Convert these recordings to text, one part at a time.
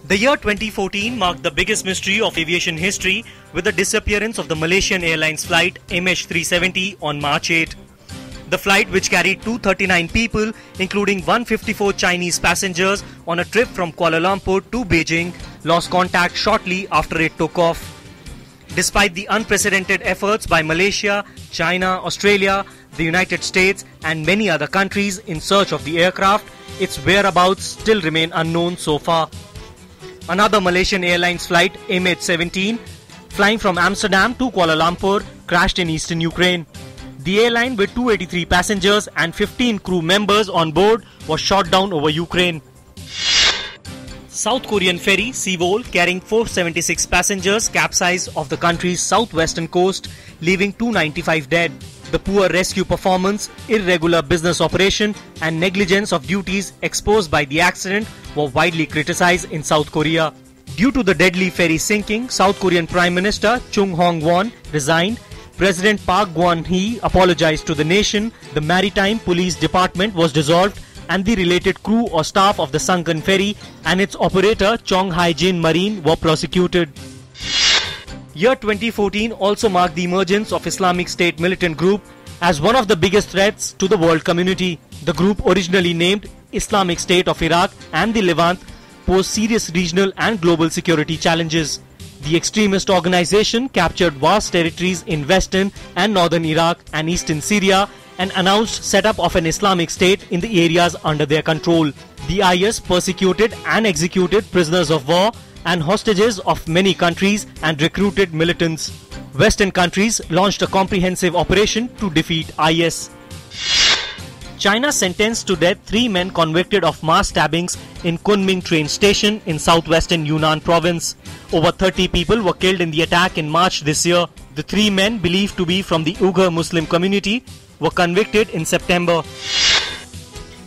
The year 2014 marked the biggest mystery of aviation history with the disappearance of the Malaysian Airlines flight MH370 on March 8. The flight, which carried 239 people, including 154 Chinese passengers on a trip from Kuala Lumpur to Beijing, lost contact shortly after it took off. Despite the unprecedented efforts by Malaysia, China, Australia, the United States and many other countries in search of the aircraft, its whereabouts still remain unknown so far. Another Malaysian Airlines flight, MH17, flying from Amsterdam to Kuala Lumpur, crashed in eastern Ukraine. The airline, with 283 passengers and 15 crew members on board, was shot down over Ukraine. South Korean ferry Seawol, carrying 476 passengers, capsized off the country's southwestern coast, leaving 295 dead. The poor rescue performance, irregular business operation and negligence of duties exposed by the accident were widely criticized in South Korea. Due to the deadly ferry sinking, South Korean Prime Minister Chung Hong-won resigned. President Park Geun-hye apologized to the nation. The Maritime Police Department was dissolved and the related crew or staff of the sunken ferry and its operator Chong Hai-jin Marine were prosecuted. Year 2014 also marked the emergence of Islamic State militant group as one of the biggest threats to the world community. The group, originally named Islamic State of Iraq and the Levant, posed serious regional and global security challenges. The extremist organization captured vast territories in western and northern Iraq and eastern Syria and announced setup of an Islamic State in the areas under their control. The IS persecuted and executed prisoners of war and hostages of many countries and recruited militants. Western countries launched a comprehensive operation to defeat IS. China sentenced to death 3 men convicted of mass stabbings in Kunming train station in southwestern Yunnan province. Over 30 people were killed in the attack in March this year. The 3 men, believed to be from the Uyghur Muslim community, were convicted in September.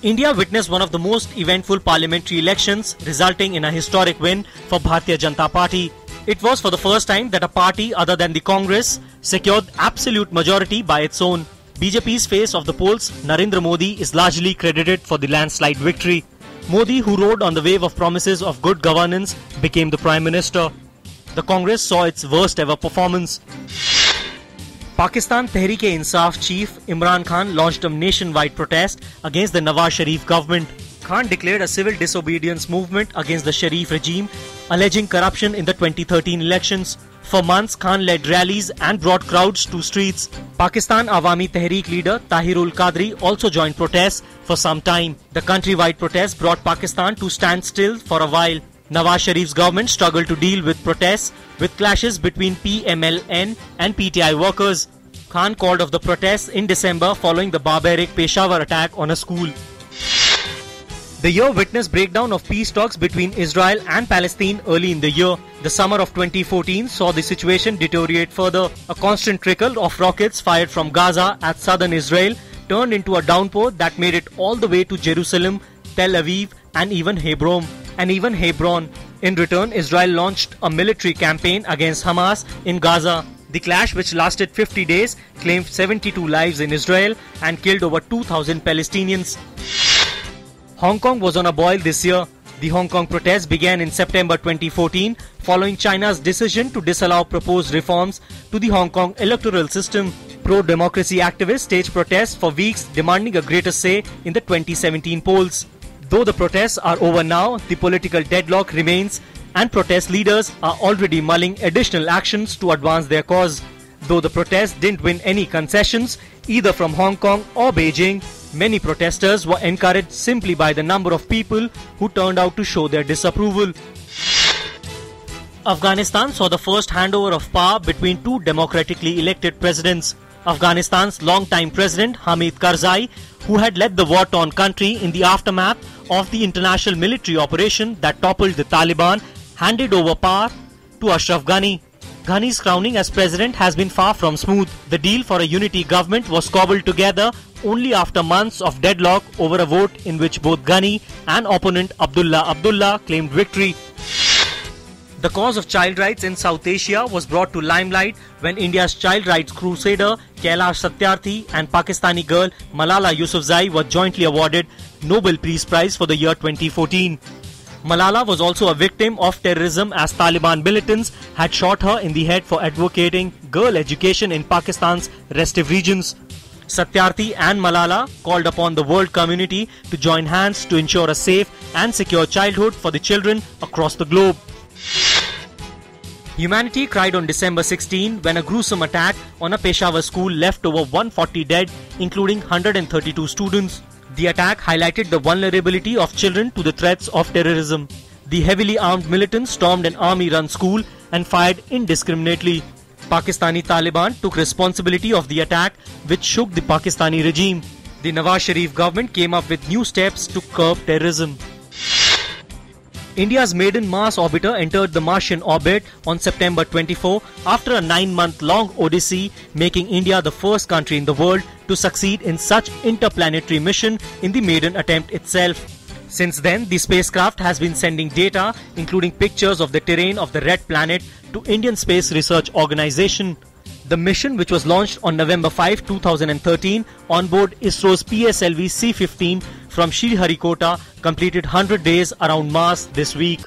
India witnessed one of the most eventful parliamentary elections, resulting in a historic win for Bharatiya Janata Party. It was for the first time that a party other than the Congress secured absolute majority by its own. BJP's face of the polls, Narendra Modi, is largely credited for the landslide victory. Modi, who rode on the wave of promises of good governance, became the Prime Minister. The Congress saw its worst ever performance. Pakistan Tehreek-e-Insaf chief Imran Khan launched a nationwide protest against the Nawaz Sharif government. Khan declared a civil disobedience movement against the Sharif regime, alleging corruption in the 2013 elections. For months, Khan led rallies and brought crowds to streets. Pakistan Awami Tehreek leader Tahirul Qadri also joined protests for some time. The countrywide protests brought Pakistan to stand still for a while. Nawaz Sharif's government struggled to deal with protests, with clashes between PMLN and PTI workers. Khan called off the protests in December following the barbaric Peshawar attack on a school. The year witnessed breakdown of peace talks between Israel and Palestine early in the year. The summer of 2014 saw the situation deteriorate further. A constant trickle of rockets fired from Gaza at southern Israel turned into a downpour that made it all the way to Jerusalem, Tel Aviv and even Hebron. In return, Israel launched a military campaign against Hamas in Gaza. The clash, which lasted 50 days, claimed 72 lives in Israel and killed over 2,000 Palestinians. Hong Kong was on a boil this year. The Hong Kong protests began in September 2014 following China's decision to disallow proposed reforms to the Hong Kong electoral system. Pro-democracy activists staged protests for weeks demanding a greater say in the 2017 polls. Though the protests are over now, the political deadlock remains and protest leaders are already mulling additional actions to advance their cause. Though the protests didn't win any concessions, either from Hong Kong or Beijing, many protesters were encouraged simply by the number of people who turned out to show their disapproval. Afghanistan saw the first handover of power between 2 democratically elected presidents. Afghanistan's longtime president Hamid Karzai, who had led the war-torn country in the aftermath of the international military operation that toppled the Taliban, handed over power to Ashraf Ghani. Ghani's crowning as president has been far from smooth. The deal for a unity government was cobbled together only after months of deadlock over a vote in which both Ghani and opponent Abdullah Abdullah claimed victory. The cause of child rights in South Asia was brought to limelight when India's child rights crusader Kailash Satyarthi and Pakistani girl Malala Yousafzai were jointly awarded Nobel Peace Prize for the year 2014. Malala was also a victim of terrorism as Taliban militants had shot her in the head for advocating girl education in Pakistan's restive regions. Satyarthi and Malala called upon the world community to join hands to ensure a safe and secure childhood for the children across the globe. Humanity cried on December 16 when a gruesome attack on a Peshawar school left over 140 dead, including 132 students. The attack highlighted the vulnerability of children to the threats of terrorism. The heavily armed militants stormed an army-run school and fired indiscriminately. Pakistani Taliban took responsibility of the attack, which shook the Pakistani regime. The Nawaz Sharif government came up with new steps to curb terrorism. India's maiden Mars orbiter entered the Martian orbit on September 24 after a 9-month-long odyssey, making India the first country in the world to succeed in such interplanetary mission in the maiden attempt itself. Since then, the spacecraft has been sending data, including pictures of the terrain of the Red Planet, to Indian Space Research Organisation. The mission, which was launched on November 5, 2013 on board ISRO's PSLV C-15 from Sriharikota, completed 100 days around Mars this week.